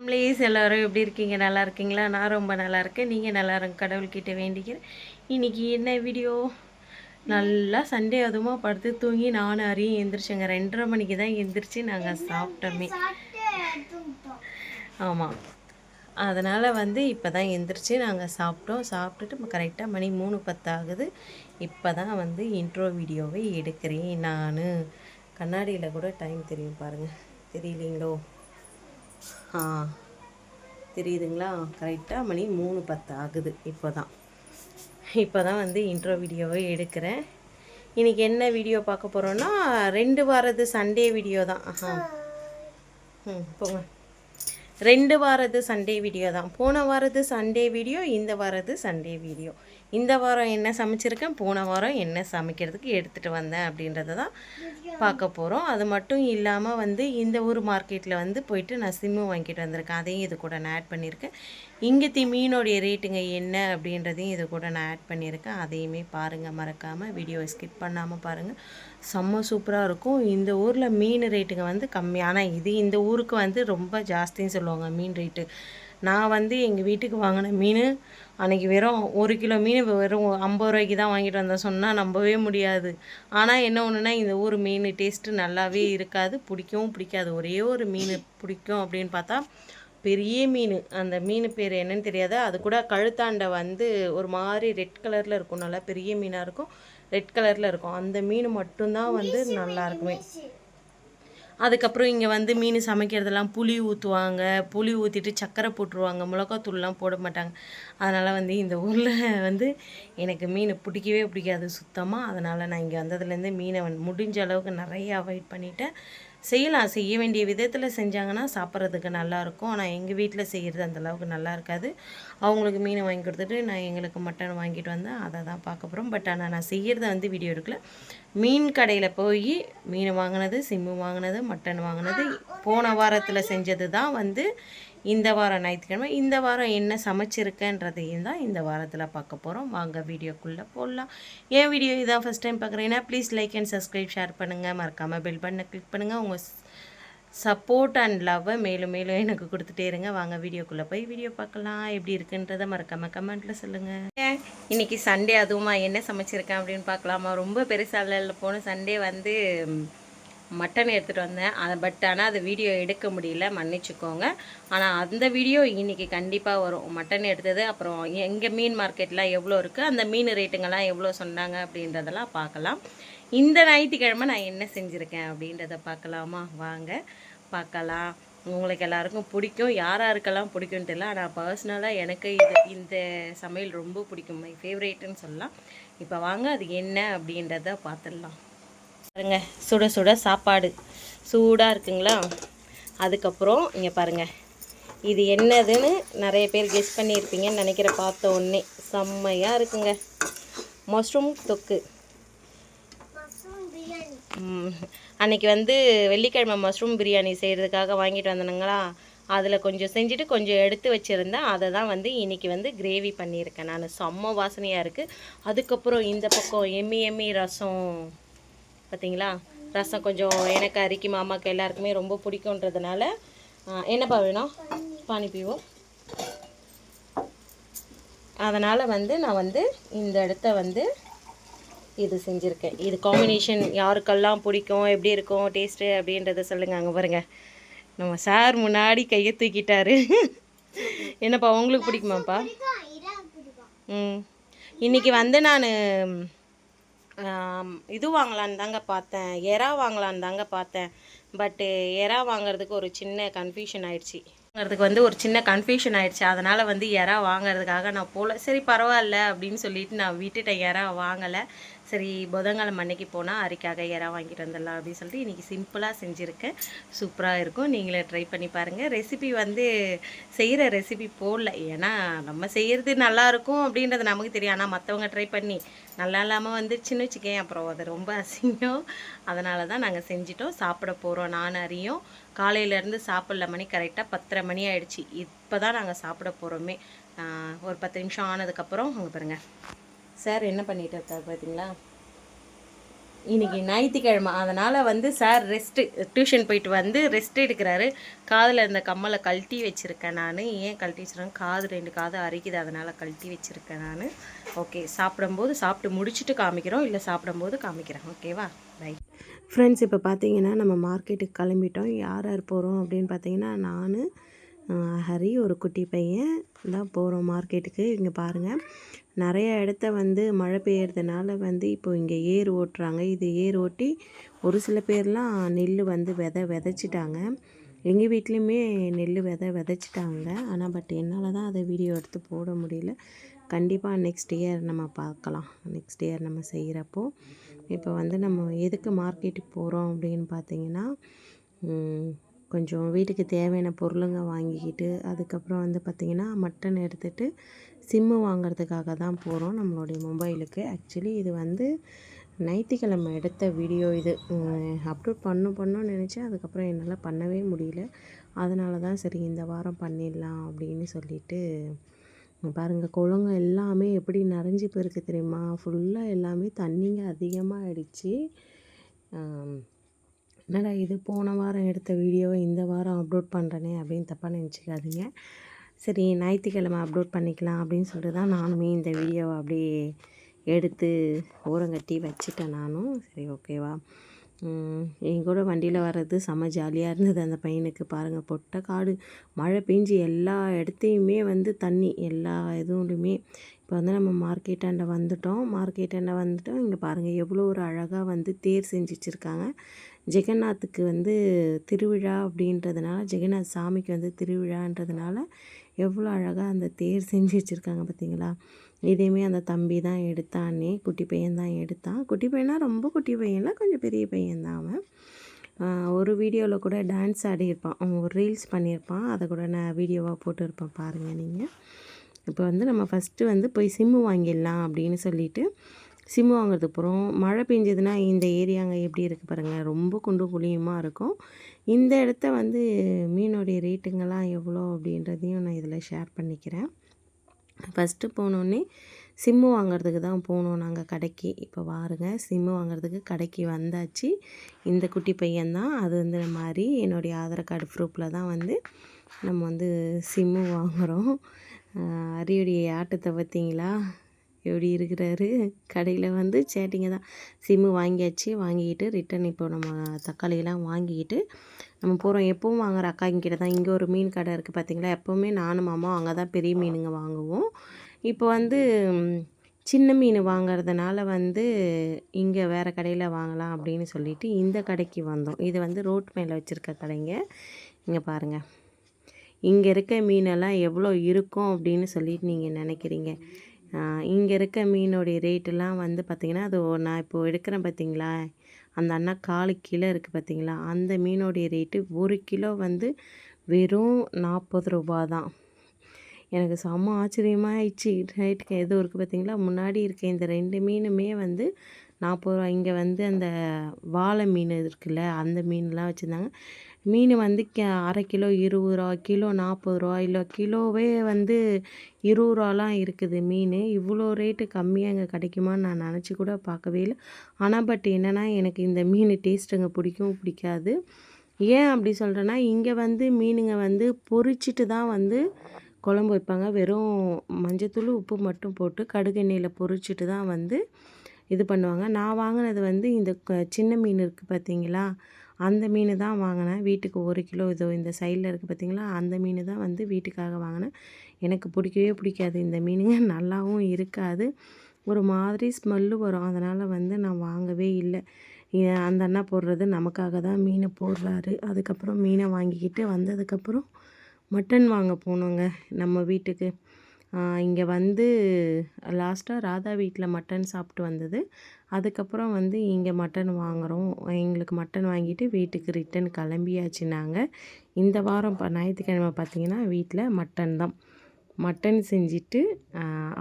Families எல்லோரும் எப்படி இருக்கீங்க? நல்லா இருக்கீங்களா? நான் ரொம்ப நல்லா இருக்கேன். நீங்கள் நல்லா இருங்க கடவுள்கிட்ட வேண்டிக்கிறேன். இன்றைக்கி என்ன வீடியோ? நல்லா சண்டே அதுவுமா படுத்து தூங்கி நானும் அரியும் எந்திரிச்சேங்க. 2:30 மணிக்கு தான் எந்திரிச்சு நாங்கள் சாப்பிட்டோமே. ஆமாம், அதனால் இப்போ தான் எந்திரிச்சு நாங்கள் சாப்பிட்டோம். சாப்பிட்டுட்டு கரெக்டாக மணி 3:10 ஆகுது. இப்போ தான் இன்ட்ரோ வீடியோவை எடுக்கிறேன். நான் கண்ணாடியில் கூட டைம் தெரியும் பாருங்கள். தெரியலீங்களோ? தெரியுதுங்களா? கரெக்டாக மணி 3:10 ஆகுது. இப்போ தான் இன்ட்ரோ வீடியோவை எடுக்கிறேன். இன்றைக்கி என்ன வீடியோ பார்க்க போகிறோன்னா 2 வாரது சண்டே வீடியோ தான். போங்க. 2 வாரது சண்டே வீடியோ தான். போன வாரது சண்டே வீடியோ, இந்த வாரது சண்டே வீடியோ. இந்த வாரம் என்ன சமைச்சிருக்கேன், போன வாரம் என்ன சமைக்கிறதுக்கு எடுத்துகிட்டு வந்தேன் அப்படின்றத தான் பார்க்க போகிறோம். அது மட்டும் இல்லாமல் இந்த ஊர் மார்க்கெட்டில் போயிட்டு நான் சிம்மு வாங்கிட்டு வந்திருக்கேன். அதையும் இது கூட நான் ஆட் பண்ணியிருக்கேன். இங்கே மீனோடைய ரேட்டுங்க என்ன அப்படின்றதையும் இது கூட நான் ஆட் பண்ணியிருக்கேன். அதையுமே பாருங்கள், மறக்காமல் வீடியோவை ஸ்கிப் பண்ணாமல் பாருங்கள். செம்ம சூப்பராக இருக்கும். இந்த ஊரில் மீன் ரேட்டுங்க கம்மி. ஆனால் இது இந்த ஊருக்கு ரொம்ப ஜாஸ்தின்னு சொல்லுவாங்க மீன் ரேட்டு. நான் எங்கள் வீட்டுக்கு வாங்கின மீன் அன்றைக்கி வெறும் 1 கிலோ மீன் வெறும் 50 ரூபாய்க்கு தான் வாங்கிட்டு வந்தேன். சொன்னால் நம்பவே முடியாது. ஆனால் என்ன ஒன்றுனா இந்த ஊர் மீன் டேஸ்ட்டு நல்லாவே இருக்காது, பிடிக்கவும் பிடிக்காது. ஒரே ஒரு மீன் பிடிக்கும் அப்படின்னு பார்த்தா பெரிய மீன். அந்த மீன் பேர் என்னன்னு தெரியாது. அது கூட கழுத்தாண்டை ஒரு மாதிரி ரெட் கலரில் இருக்கும். நல்லா பெரிய மீனாக இருக்கும், ரெட் கலரில் இருக்கும். அந்த மீன் மட்டும்தான் நல்லா இருக்குமே. அதுக்கப்புறம் இங்கே மீன் சமைக்கிறதெல்லாம் புளி ஊற்றுவாங்க. புளி ஊற்றிட்டு சர்க்கரை போட்டுருவாங்க. மிளகாத்தூள்லாம் போட மாட்டாங்க. அதனால் இந்த ஊரில் எனக்கு மீன் பிடிக்கவே பிடிக்காது சுத்தமாக. அதனால் நான் இங்கே வந்ததுலேருந்து மீனை முடிஞ்ச அளவுக்கு நிறைய அவாய்ட் பண்ணிவிட்டேன். செய்ய வேண்டிய விதத்தில் செஞ்சாங்கன்னா சாப்பிட்றதுக்கு நல்லாயிருக்கும். ஆனால் எங்கள் வீட்டில் செய்கிறது அந்தளவுக்கு நல்லா இருக்காது. அவங்களுக்கு மீனை வாங்கி கொடுத்துட்டு நான் எங்களுக்கு மட்டன் வாங்கிட்டு வந்தேன். அதை தான் பார்க்க போகிறோம். பட் ஆனால் நான் செய்கிறத வீடியோ எடுக்கல. மீன் கடையில் போய் மீன் வாங்கினது, சிம்மு வாங்கினது, மட்டன் வாங்கினது போன வாரத்தில் செஞ்சது தான் இந்த வாரம் ஞாயிற்றுக்கிழமை. இந்த வாரம் என்ன சமைச்சிருக்கேன்றதையும் தான் இந்த வாரத்தில் பார்க்க போகிறோம். வாங்க வீடியோக்குள்ளே போடலாம். என் வீடியோ இதான் ஃபஸ்ட் டைம் பார்க்குறீங்கன்னா please like and subscribe, share பண்ணுங்கள். மறக்காமல் பெல் பட்டனை கிளிக் பண்ணுங்கள். உங்கள் சப்போர்ட் அண்ட் லவ்வை மேலும் மேலும் எனக்கு கொடுத்துட்டே இருங்க. வாங்க வீடியோக்குள்ளே போய் வீடியோ பார்க்கலாம். எப்படி இருக்குன்றதை மறக்காமல் கமெண்ட்டில் சொல்லுங்கள். இன்றைக்கி சண்டே அதுவுமா என்ன சமைச்சிருக்கேன் அப்படின்னு பார்க்கலாமா. ரொம்ப பெருசாக போன சண்டே மட்டன் எடுத்துகிட்டு வந்தேன். ஆனால் அது வீடியோ எடுக்க முடியல, மன்னிச்சுக்கோங்க. ஆனால் அந்த வீடியோ இன்றைக்கி கண்டிப்பாக வரும். மட்டன் எடுத்தது, அப்புறம் எங்கள் மீன் மார்க்கெட்லாம் எவ்வளோ இருக்குது, அந்த மீன் ரேட்டுங்கள்லாம் எவ்வளோ சொன்னாங்க அப்படின்றதெல்லாம் பார்க்கலாம். இந்த ஞாயிற்றுக்கிழமை நான் என்ன செஞ்சுருக்கேன் அப்படின்றத பார்க்கலாமா. வாங்க பார்க்கலாம். உங்களுக்கு எல்லாருக்கும் பிடிக்கும், யாருக்கெல்லாம் பிடிக்கும்னு தெரியல. ஆனால் பர்சனலாக எனக்கு இந்த சமையல் ரொம்ப பிடிக்கும், மை ஃபேவரேட்டுன்னு சொல்லலாம். இப்போ வாங்க அது என்ன அப்படின்றத பார்த்துடலாம். பாருங்க, சுட சுட சாப்பாடு சூடாக இருக்குங்களா. அதுக்கப்புறம் இங்கே பாருங்கள், இது என்னதுன்னு நிறைய பேர் கெஸ் பண்ணியிருப்பீங்கன்னு நினைக்கிற. பார்த்த உடனே செம்மையாக இருக்குங்க. மஷ்ரூம் தொக்கு. அன்றைக்கி வெள்ளிக்கிழமை மஷ்ரூம் பிரியாணி செய்கிறதுக்காக வாங்கிட்டு வந்தனுங்களா. அதில் கொஞ்சம் செஞ்சுட்டு கொஞ்சம் எடுத்து வச்சுருந்தேன். அதை தான் இன்றைக்கி கிரேவி பண்ணியிருக்கேன் நான். செம்ம வாசனையாக இருக்குது. அதுக்கப்புறம் இந்த பக்கம் எம்மி ரசம் பார்த்தீங்களா. ரசம் கொஞ்சம் எனக்கு, அரிக்கி, மாமாவுக்கு எல்லாருக்குமே ரொம்ப பிடிக்குன்றதுனால என்னப்பா வேணும், பானி பீவோம். அதனால் நான் இந்த இடத்த இது செஞ்சுருக்கேன். இது காம்பினேஷன் யாருக்கெல்லாம் பிடிக்கும், எப்படி இருக்கும் டேஸ்ட்டு அப்படின்றத சொல்லுங்கள். அங்கே பாருங்கள், நம்ம சார் முன்னாடி கையை தூக்கிட்டாரு. என்னப்பா உங்களுக்கு பிடிக்குமாப்பா? இன்றைக்கி நான் இது வாங்கலான்னு தாங்க பார்த்தேன், எறா வாங்கலான்னு தாங்க பார்த்தேன். பட்டு எறா வாங்கிறதுக்கு ஒரு சின்ன கன்ஃபியூஷன் ஆயிடுச்சு. ஒரு சின்ன கன்ஃபியூஷன் ஆயிடுச்சு. அதனால் எறா வாங்கிறதுக்காக நான் போகல. சரி பரவாயில்ல அப்படின்னு சொல்லிட்டு நான் விட்டுட்டேன், எறா வாங்கலை. சரி புதன்கிழமை அன்னைக்கு போனால் அரிக்காக எறா வாங்கிட்டு வந்துடலாம் அப்படின்னு சொல்லிட்டு இன்றைக்கி சிம்பிளாக செஞ்சுருக்கேன். சூப்பராக இருக்கும். நீங்களே ட்ரை பண்ணி பாருங்கள். ரெசிபி செய்கிற ரெசிபி போடல, ஏன்னா நம்ம செய்கிறது நல்லாயிருக்கும் அப்படின்றது நமக்கு தெரியும். ஆனால் மற்றவங்க ட்ரை பண்ணி நல்லா இல்லாமல் வந்துடுச்சுன்னு வச்சுக்கேன், அப்புறம் அது ரொம்ப அசிங்கம். அதனால தான் நாங்கள் செஞ்சிட்டோம், சாப்பிட போகிறோம். நான் அறியும் காலையிலேருந்து சாப்பிட்ல, மணி கரெக்டாக 10:30 மணி ஆகிடுச்சி. இப்போ தான் நாங்கள் சாப்பிட போகிறோமே. ஒரு 10 நிமிஷம் ஆனதுக்கப்புறம் அங்கே பாருங்கள் சார் என்ன பண்ணிகிட்டு இருக்காரு பார்த்தீங்களா. இன்றைக்கி ஞாயிற்றுக்கிழமை, அதனால் வந்து சார் டியூஷன் போயிட்டு வந்து ரெஸ்ட் எடுக்கிறாரு. காதில் இருந்த கம்மலை கழட்டி வச்சுருக்கேன் நான். ஏன் கழட்டி வச்சுருக்கேன், காது 2 காது அரிக்குது, அதனால் கழட்டி வச்சுருக்கேன் நான். ஓகே, சாப்பிட்டு முடிச்சுட்டு காமிக்கிறோம், இல்லை சாப்பிடும்போது காமிக்கிறேன். ஓகேவா, பை ஃப்ரெண்ட்ஸ். இப்போ பார்த்தீங்கன்னா நம்ம மார்க்கெட்டுக்கு கிளம்பிட்டோம். யார் யார் போகிறோம் அப்படின்னு பார்த்தீங்கன்னா, நான், ஹரி, ஒரு குட்டி பையன் தான் போகிறோம் மார்க்கெட்டுக்கு. இங்கே பாருங்கள், நிறைய இடத்த வந்து மழை பெய்யறதுனால வந்து இப்போ இங்கே ஏர் ஓட்டுறாங்க. இது ஏர் ஓட்டி ஒரு சில பேர்லாம் நெல் வந்து விதைச்சிட்டாங்க. எங்கள் வீட்லேயுமே நெல் விதைச்சிட்டாங்க. ஆனால் பட் என்னால் தான் அதை வீடியோ எடுத்து போட முடியல. கண்டிப்பாக நெக்ஸ்ட் இயர் நம்ம பார்க்கலாம். நெக்ஸ்ட் இயர் நம்ம செய்கிறப்போ. இப்போ வந்து நம்ம எதுக்கு மார்க்கெட்டுக்கு போகிறோம் அப்படின்னு பார்த்தீங்கன்னா, கொஞ்சம் வீட்டுக்கு தேவையான பொருளுங்க வாங்கிக்கிட்டு, அதுக்கப்புறம் வந்து பார்த்திங்கன்னா மட்டன் எடுத்துகிட்டு சிம்மு வாங்கிறதுக்காக தான் போகிறோம் நம்மளுடைய மொபைலுக்கு. ஆக்சுவலி இது வந்து ஞாயிற்றுக்கிழமை எடுத்த வீடியோ. இது அப்லோட் பண்ணணும்னு நினச்சேன். அதுக்கப்புறம் என்னால் பண்ணவே முடியல. அதனால தான் சரி இந்த வாரம் பண்ணிடலாம் அப்படின்னு சொல்லிட்டு. பாருங்கள், குளங்க எல்லாமே எப்படி நிறைஞ்சி போயிருக்கு தெரியுமா? ஃபுல்லாக எல்லாமே தண்ணிங்க அதிகமாக ஆயிடுச்சு. என்னடா இது, போன வாரம் எடுத்த வீடியோவை இந்த வாரம் அப்லோட் பண்ணுறேனே அப்படின்னு தப்பாக நினச்சிக்காதீங்க. சரி, ஞாயிற்றுக்கிழமை அப்லோட் பண்ணிக்கலாம் அப்படின்னு சொல்லிட்டு தான் நானுமே இந்த வீடியோவை அப்படியே எடுத்து ஓரங்கட்டி வச்சுட்டேன் நானும். சரி, ஓகேவா. என் கூட வண்டியில் வர்றது செம்ம ஜாலியாக இருந்தது அந்த பையனுக்கு. பாருங்கள், பொட்டை காடு, மழை பெஞ்சு எல்லா இடத்தையுமே வந்து தண்ணி, எல்லா இதுவுலையுமே. இப்போ வந்து நம்ம மார்க்கெட்டாண்ட வந்துட்டோம். இங்கே பாருங்கள், எவ்வளோ ஒரு அழகாக வந்து தேர் செஞ்சு வச்சுருக்காங்க. ஜெகநாத்துக்கு வந்து திருவிழா அப்படின்றதுனால, ஜெகநாத் சாமிக்கு வந்து திருவிழான்றதுனால எவ்வளோ அழகாக அந்த தேர் செஞ்சு வச்சுருக்காங்க பார்த்தீங்களா. இதையுமே அந்த தம்பி தான் எடுத்தானே, குட்டி பையன் தான் எடுத்தான். குட்டி பையனா, ரொம்ப குட்டி பையன்ல, கொஞ்சம் பெரிய பையன்தான் அவன். ஒரு வீடியோவில் கூட டான்ஸ் ஆடியிருப்பான், ஒரு ரீல்ஸ் பண்ணியிருப்பான். அதை கூட நான் வீடியோவாக போட்டுருப்பேன், பாருங்கள் நீங்கள். இப்போ வந்து நம்ம ஃபஸ்ட்டு வந்து போய் சிம்மு வாங்கிடலாம் அப்படின்னு சொல்லிட்டு சிம்மு வாங்குறதுக்கு போகிறோம். மழை பெஞ்சதுன்னா இந்த ஏரியாங்க எப்படி இருக்குது பாருங்கள், ரொம்ப குண்டு குழியுமாக இருக்கும். இந்த இடத்த வந்து மீனுடைய ரேட்டுங்கெல்லாம் எவ்வளோ அப்படின்றதையும் நான் இதில் ஷேர் பண்ணிக்கிறேன். ஃபஸ்ட்டு போனோடனே சிம்மு வாங்குறதுக்கு தான் போனோம் நாங்கள் கடைக்கு. இப்போ பாருங்க, சிம்மு வாங்குறதுக்கு கடைக்கு வந்தாச்சு. இந்த குட்டி பையன்தான். அது வந்து இந்த மாதிரி என்னுடைய ஆதார் கார்டு ப்ரூஃபில் தான் வந்து நம்ம வந்து சிம்மு வாங்குகிறோம். அரியுடைய ஆட்டத்தை பார்த்தீங்களா, எப்படி இருக்கிறாரு. கடையில் வந்து சேட்டிங்க தான். சிம்மு வாங்கியாச்சு. வாங்கிக்கிட்டு ரிட்டன் இப்போ நம்ம தக்காளியெல்லாம் வாங்கிக்கிட்டு நம்ம போகிறோம். எப்பவும் வாங்குகிற அக்காங்கிட்ட தான். இங்கே ஒரு மீன் கடை இருக்குது பார்த்தீங்களா. எப்போவுமே நானும் மாமா அங்கே தான் பெரிய மீனுங்க வாங்குவோம். இப்போ வந்து சின்ன மீன் வாங்கிறதுனால வந்து இங்கே வேறு கடையில் வாங்கலாம் அப்படின்னு சொல்லிவிட்டு இந்த கடைக்கு வந்தோம். இது வந்து ரோட் மேலே வச்சுருக்க கடைங்க. இங்கே பாருங்கள், இங்கே இருக்க மீனெல்லாம் எவ்வளோ இருக்கும் அப்படின்னு சொல்லிட்டு நீங்கள் நினைக்கிறீங்க. இங்கே இருக்க மீனுடைய ரேட்டெல்லாம் வந்து பார்த்திங்கன்னா, அது நான் இப்போது எடுக்கிறேன் பார்த்தீங்களா, அந்த அண்ணா 1/4 கிலோ இருக்குது பார்த்தீங்களா, அந்த மீனுடைய ரேட்டு 1 கிலோ வந்து வெறும் 40 ரூபா தான். எனக்கு செம்ம ஆச்சரியமாக ஆயிடுச்சு. ரேட்டுக்கு எதுவும் இருக்குது பார்த்தீங்களா, முன்னாடி இருக்க இந்த 2 மீனுமே வந்து 40 ரூபா. இங்கே வந்து அந்த வாழை மீன் இருக்குல்ல, அந்த மீன்லாம் வச்சுருந்தாங்க. மீன் வந்து அரை கிலோ 20 ரூபா, கிலோ 40 ரூபா, இல்லை கிலோவே வந்து 20 ரூபாலாம் இருக்குது மீன். இவ்வளோ ரேட்டு கம்மியாக இங்கே கிடைக்குமான்னு நான் நினச்சி கூட பார்க்கவே இல்லை. ஆனால் பட் என்னென்னா, எனக்கு இந்த மீன் டேஸ்ட்டுங்க பிடிக்கவும் பிடிக்காது. ஏன் அப்படி சொல்கிறேன்னா, இங்கே வந்து மீனுங்க வந்து பொரிச்சிட்டு தான் வந்து குழம்பு வைப்பாங்க. வெறும் மஞ்சத்தூள் உப்பு மட்டும் போட்டு கடுகு எண்ணெயில் பொரிச்சிட்டு தான் வந்து இது பண்ணுவாங்க. நான் வாங்கினது வந்து இந்த சின்ன மீன் இருக்குது பார்த்தீங்களா, அந்த மீன் தான் வாங்கினேன். வீட்டுக்கு 1 கிலோ இதோ இந்த சைடில் இருக்குது பார்த்தீங்களா, அந்த மீன் தான் வந்து வீட்டுக்காக வாங்கினேன். எனக்கு பிடிக்கவே பிடிக்காது இந்த மீனுங்க. நல்லாவும் இருக்காது, ஒரு மாதிரி ஸ்மெல்லு வரும். அதனால் வந்து நான் வாங்கவே இல்லை. அந்த அண்ணா போடுறது நமக்காக தான் மீனை போடுறாரு. அதுக்கப்புறம் மீனை வாங்கிக்கிட்டு வந்ததுக்கப்புறம் மட்டன் வாங்க போனோங்க நம்ம வீட்டுக்கு. இங்கே வந்து லாஸ்ட்டாக ராதா வீட்டில் மட்டன் சாப்பிட்டு வந்தது. அதுக்கப்புறம் வந்து இங்கே மட்டன் வாங்குகிறோம். எங்களுக்கு மட்டன் வாங்கிட்டு வீட்டுக்கு ரிட்டன் கிளம்பியாச்சு நாங்கள். இந்த வாரம் ஞாயிற்றுக்கிழமை பார்த்திங்கன்னா வீட்டில் மட்டன் தான். மட்டன் செஞ்சுட்டு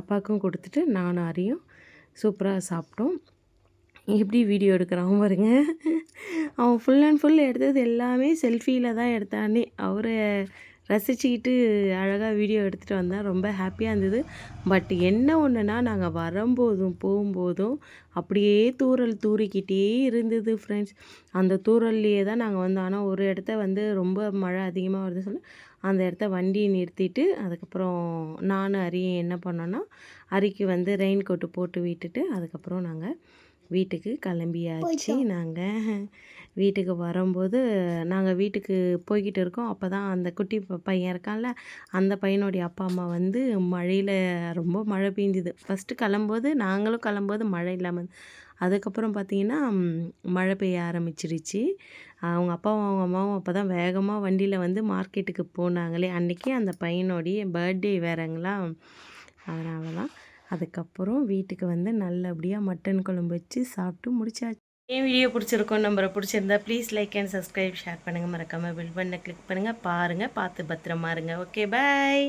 அப்பாவுக்கும் கொடுத்துட்டு நானும் அரியும் சூப்பராக சாப்பிட்டோம். எப்படி வீடியோ எடுக்கிறான் பாருங்க. அவன் ஃபுல் அண்ட் ஃபுல் எடுத்தது எல்லாமே செல்ஃபியில் தான் எடுத்தானே. அவரை ரசிச்சுக்கிட்டு அழகாக வீடியோ எடுத்துகிட்டு வந்தேன். ரொம்ப ஹாப்பியாக இருந்தது. பட் என்ன ஒன்றுனா, நாங்கள் வரும்போதும் போகும்போதும் அப்படியே தூறல் தூறிக்கிட்டே இருந்தது ஃப்ரெண்ட்ஸ். அந்த தூறல்லையே தான் நாங்கள் வந்தோம். ஆனால் ஒரு இடத்த வந்து ரொம்ப மழை அதிகமாக வருது சொல்லி அந்த இடத்த வண்டியை நிறுத்திட்டு, அதுக்கப்புறம் நானும் ஹரியும் என்ன பண்ணோன்னா, ஹரிக்கு வந்து ரெயின் கோட்டு போட்டு விட்டுட்டு, அதுக்கப்புறம் நாங்கள் வீட்டுக்கு கிளம்பியாச்சு. நாங்கள் வீட்டுக்கு வரும்போது நாங்கள் வீட்டுக்கு போய்கிட்டு இருக்கோம். அப்போ தான் அந்த குட்டி பையன் இருக்கான்ல, அந்த பையனுடைய அப்பா அம்மா வந்து மழையில் ரொம்ப மழை பெஞ்சுது. ஃபஸ்ட்டு கிளம்போது நாங்களும் கிளம்போது மழை இல்லாமல் அதுக்கப்புறம் பார்த்திங்கன்னா மழை பெய்ய ஆரம்பிச்சிருச்சு. அவங்க அப்பாவும் அவங்க அம்மாவும் அப்போ தான் வேகமாக வண்டியில் வந்து மார்க்கெட்டுக்கு போனாங்களே, அன்றைக்கி அந்த பையனுடைய பர்த்டே வேறங்களா, அதனால தான். அதுக்கப்புறம் வீட்டுக்கு வந்து நல்லபடியாக மட்டன் குழம்பு வச்சு சாப்பிட்டு முடிச்சாச்சு. என் வீடியோ பிடிச்சிருக்கோம் நம்பரை பிடிச்சிருந்தா please like and subscribe share பண்ணுங்கள். மறக்காமல் பெல் பட்டனை கிளிக் பண்ணுங்கள். பாருங்கள், பார்த்து பத்திரமா இருங்க. ஓகே, பாய்.